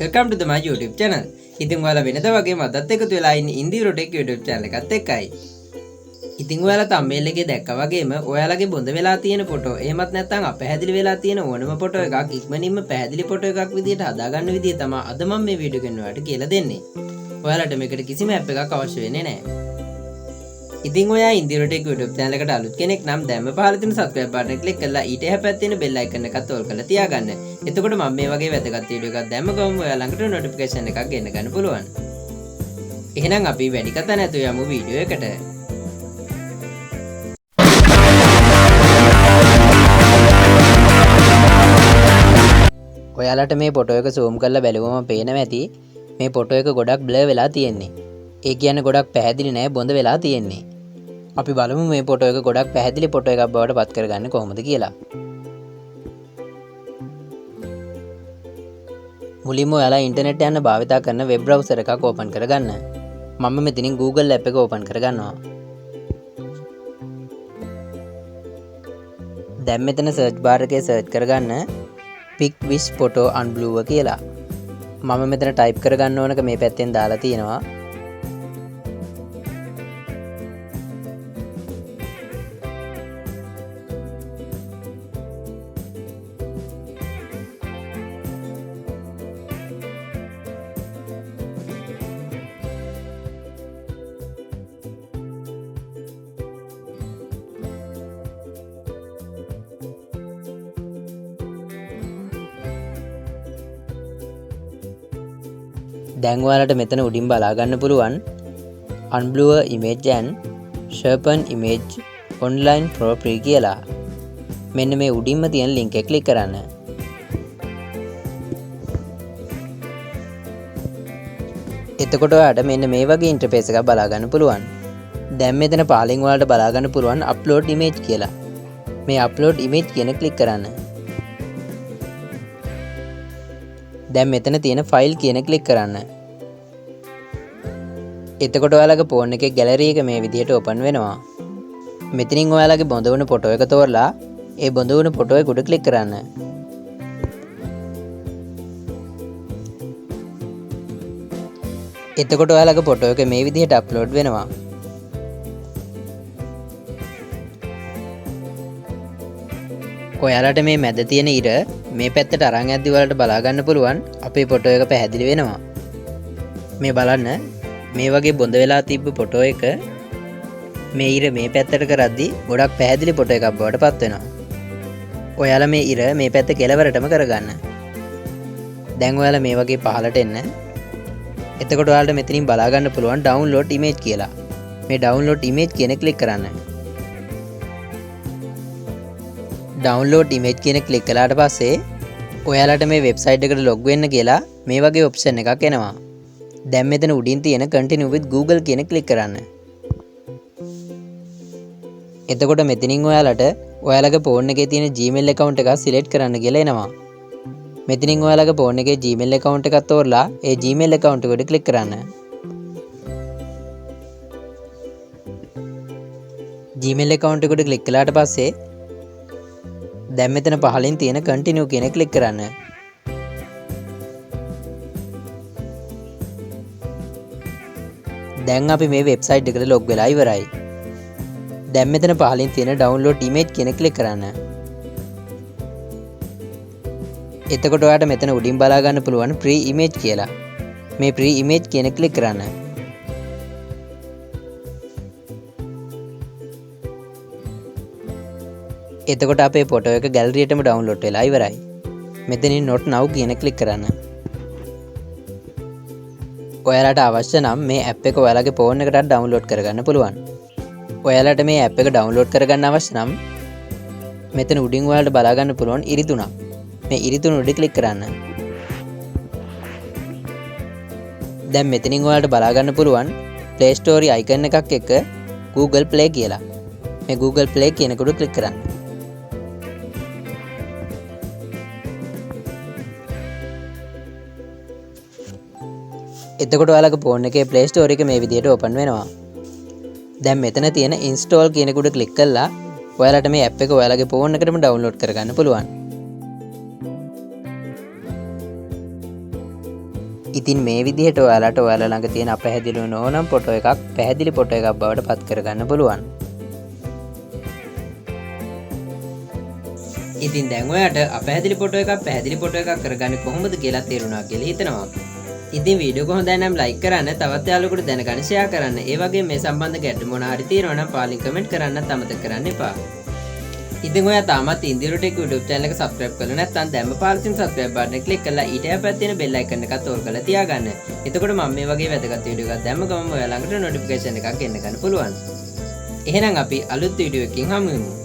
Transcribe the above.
Welcome to my YouTube channel. ඉතින් ඔයාලා වෙනද වගේ මදත් එකතු වෙලා ඉන්නේ ඉන්දියරෝ ටෙක් YouTube channel එකත් එක්කයි. ඉතින් ඔයාලා thumbnail එකේ දැක්කා වගේම ඔයාලගේ බොඳ වෙලා තියෙන ෆොටෝ එහෙමත් නැත්නම් අපැහැදිලි වෙලා තියෙන ඕනම ෆොටෝ එකක් ඉක්මනින්ම පැහැදිලි ෆොටෝ එකක් විදිහට හදාගන්න විදිය තමයි අද මම මේ වීඩියෝ එකෙන් ඔයාලට කියලා දෙන්නේ. ඔයාලට මේකට කිසිම ඇප් එකක් අවශ්‍ය වෙන්නේ නැහැ. ඉතින් ඔයා ඉන්දියරෝ ටෙක් YouTube channel එකට අලුත් කෙනෙක් නම් දැන්ම පහළ තියෙන subscribe button එක click කරලා ඊට එහා පැත්තේ තියෙන bell icon එකත් ඕල් කරලා තියාගන්න. එතකොට මම මේ වගේ වැදගත් වීඩියෝ එකක් දැම්ම ගමන් ඔයා ළඟට notification එකක් ගෙන්න ගන්න පුළුවන්. එහෙනම් අපි වැඩි කතා නැතුව යමු වීඩියෝ එකට. ඔයාලට මේ ෆොටෝ එක zoom කරලා බැලුවම පේනවා ඇති මේ ෆොටෝ එක ගොඩක් blur වෙලා තියෙන්නේ. ඒ කියන්නේ ගොඩක් පැහැදිලි නෑ බොඳ වෙලා තියෙන්නේ. අපි බලමු මේ ෆොටෝ එක ගොඩක් පැහැදිලි ෆොටෝ එකක් බවට පත් කරගන්නේ කොහොමද කියලා. මුලින්ම ඔයාලා ඉන්ටර්නෙට් යන්න භාවිතා කරන වෙබ් බ්‍රවුසර් එකක් ඕපන් කරගන්න. මම මෙතනින් Google app එක ඕපන් කරගන්නවා. දැන් මෙතන search bar එකේ search කරගන්න pic wish photo unblur කියලා. මම මෙතන type කරගන්න ඕනක මේ පැත්තෙන් දාලා තියෙනවා. දැන් ඔයාලට මෙතන උඩින් බලා ගන්න පුළුවන් unblur image and sharpen image online for free කියලා. මෙන්න මේ උඩින්ම තියෙන link එක click කරන්න. එතකොට ඔයාලට මෙන්න මේ වගේ interface එකක් බලා ගන්න පුළුවන්. දැන් මෙතන පාලින් ඔයාලට බලා ගන්න පුළුවන් upload image කියලා. මේ upload image කියන click කරන්න. දැන් මෙතන තියෙන ෆයිල් කියන ක්ලික් කරන්න. එතකොට ඔයාලගේ ෆෝන් එකේ ගැලරි එක මේ විදිහට ඕපන් වෙනවා. මෙතනින් ඔයාලගේ බොඳ වුණු ෆොටෝ එක තෝරලා ඒ බොඳ වුණු ෆොටෝ එක උඩ ක්ලික් කරන්න. එතකොට ඔයාලගේ ෆොටෝ එක මේ විදිහට අප්ලෝඩ් වෙනවා. ඔයාලට මේ මැද තියෙන ඉර මේ පැත්තට අරන් යද්දි ඔයාලට බලා ගන්න පුළුවන් අපේ ෆොටෝ එක පැහැදිලි වෙනවා. මේ බලන්න මේ වගේ බොඳ වෙලා තිබ්බ ෆොටෝ එක මේ ඉර මේ පැත්තට කරද්දි ගොඩක් පැහැදිලි ෆොටෝ එකක් බවට පත් වෙනවා. ඔයාලා මේ ඉර මේ පැත්ත කෙලවරටම කරගන්න. දැන් ඔයාලා මේ වගේ පහලට එන්න. එතකොට ඔයාලට මෙතනින් බලා ගන්න පුළුවන් download image කියලා. මේ download image කියන ක්ලික් කරන්න. download image කියන ක්ලික් කළාට පස්සේ ඔයාලට මේ වෙබ්සයිට් එකට log වෙන්න කියලා මේ වගේ ඔප්ෂන් එකක් එනවා. දැන් මෙතන උඩින් තියෙන continue with Google කියන ක්ලික් කරන්න. එතකොට මෙතනින් ඔයාලට ඔයාලගේ ෆෝන් එකේ තියෙන Gmail account එක select කරන්න කියලා එනවා. මෙතනින් ඔයාලගේ ෆෝන් එකේ Gmail account එකක් තෝරලා ඒ Gmail account එකට ක්ලික් කරන්න. Gmail account එකට ක්ලික් කළාට පස්සේ දැන් මෙතන පහලින් තියෙන continue කියන ක්ලික් කරන්න. දැන් අපි මේ වෙබ්සයිට් එකට log වෙලා ඉවරයි. දැන් මෙතන පහලින් තියෙන download image කියන ක්ලික් කරන්න. එතකොට ඔයාලට මෙතන උඩින් බලා ගන්න පුළුවන් free image කියලා. මේ free image කියන ක්ලික් කරන්න. එතකොට අපේ ෆොටෝ එක ගැලරියටම ඩවුන්ලෝඩ් වෙලා ඉවරයි. මෙතනින් not now කියන ක්ලික් කරන්න. ඔයාලට අවශ්‍ය නම් මේ ඇප් එක ඔයාලගේ ෆෝන් එකටත් ඩවුන්ලෝඩ් කරගන්න පුළුවන්. ඔයාලට මේ ඇප් එක ඩවුන්ලෝඩ් කරගන්න අවශ්‍ය නම් මෙතන උඩින් ඔයාලට බලා ගන්න පුළුවන් ඉරි තුනක්. මේ ඉරි තුන උඩ ක්ලික් කරන්න. දැන් මෙතනින් ඔයාලට බලා ගන්න පුළුවන් Play Store icon එකක් එක්ක Google Play කියලා. මේ Google Play කියන කොට ක්ලික් කරන්න. එතකොට ඔයාලගේ ෆෝන් එකේ Play Store එක මේ විදිහට ඕපන් වෙනවා. දැන් මෙතන තියෙන install කියන කොට ක්ලික් කරලා ඔයාලට මේ app එක ඔයාලගේ ෆෝන් එකටම ඩවුන්ලෝඩ් කරගන්න පුළුවන්. ඉතින් මේ විදිහට ඔයාලට ඔයාලා ළඟ තියෙන අපැහැදිලි නොවනම් ෆොටෝ එකක් පැහැදිලි ෆොටෝ එකක් බවට පත් කරගන්න පුළුවන්. ඉතින් දැන් ඔයාට අපැහැදිලි ෆොටෝ එකක් පැහැදිලි ෆොටෝ එකක් කරගන්නේ කොහොමද කියලා තේරුණා කියලා හිතනවා. ඉතින් වීඩියෝ එක හොඳයි නම් ලයික් කරන්න, තවත් යාළුවෙකුට දැනගන්න ෂෙයා කරන්න. ඒ වගේම මේ සම්බන්ධ ගැටලු මොනවා හරි තියෙනවා නම් පාලින් කමෙන්ට් කරන්නත් අමතක කරන්න එපා. ඉතින් ඔයා තාමත් ඉන්දියරොටෙක් YouTube channel එක subscribe කරලා නැත්නම් දැම්ම පාලසින් subscribe button එක click කරලා ඊට එහා පැත්තේ තියෙන bell icon එකත් ඕල් කරලා තියාගන්න. එතකොට මම මේ වගේ වැදගත් වීඩියෝ එකක් දැම්ම ගමන් ඔයා ළඟට notification එකක් එන්න ගන්න පුළුවන්. එහෙනම් අපි අලුත් වීඩියෝ එකකින් හමු වෙමු.